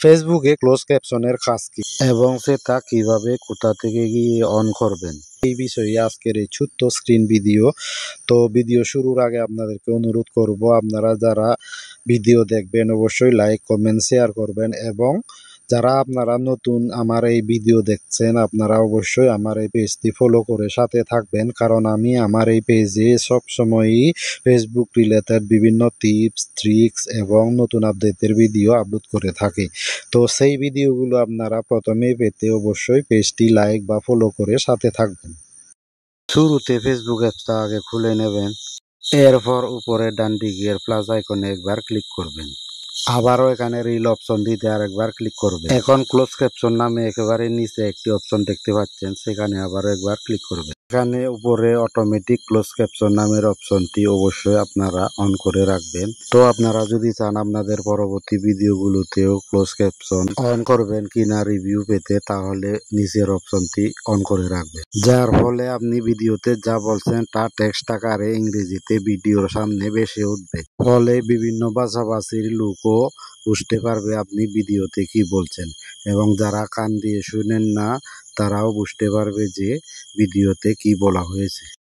ফেসবুকে ক্লোজ ক্যাপশনের কাজ কি এবং সেটা কিভাবে কোথা থেকে গিয়ে অন করবেন এই বিষয়ে আজকের এই ছোট্ট স্ক্রিন ভিডিও। তো ভিডিও শুরুর আগে আপনাদেরকে অনুরোধ করব, আপনারা যারা ভিডিও দেখবেন অবশ্যই লাইক কমেন্ট শেয়ার করবেন, এবং যারা আপনারা নতুন আমার এই ভিডিও দেখছেন আপনারা অবশ্যই আমার এই পেজটি ফলো করে সাথে থাকবেন, কারণ আমি আমার এই পেজে সবসময়ই ফেসবুক রিলেটেড বিভিন্ন টিপস ট্রিক্স এবং নতুন আপডেটের ভিডিও আপলোড করে থাকি। তো সেই ভিডিওগুলো আপনারা প্রথমেই পেতে অবশ্যই পেজটি লাইক বা ফলো করে সাথে থাকবেন। শুরুতে ফেসবুক অ্যাপটা আগে খুলে নেবেন, এরপর উপরে ডান দিকের প্লাস আইকনে একবার ক্লিক করবেন, আবারও এখানে রিল অপশন দিতে আরেকবার ক্লিক করবেন। এখন ক্লোজ ক্যাপশন নামে একেবারে নিচে একটি অপশন দেখতে পাচ্ছেন, সেখানে আবারও একবার ক্লিক করবেন। এখানে উপরে অটোমেটিক ক্লোজ ক্যাপশন নামের অপশনটি অবশ্যই আপনারা অন করে রাখবেন। তো আপনারা যদি চান আপনাদের পরবর্তী ভিডিওগুলোতেও ক্লোজ ক্যাপশন অন করবেন কিনা রিভিউ পেতে, তাহলে নিচের অপশনটি অন করে রাখবেন, যার ফলে আপনি ভিডিওতে যা বলছেন তা টেক্সট আকারে ইংরেজিতে ভিডিওর সামনে ভেসে উঠবে, ফলে বিভিন্ন ভাষাভাষীর লোকও বুঝতে পারবে আপনি ভিডিওতে কি বলছেন, এবং যারা কান দিয়ে শুনেন না তারাও বুঝতে পারবে যে ভিডিওতে কি বলা হয়েছে।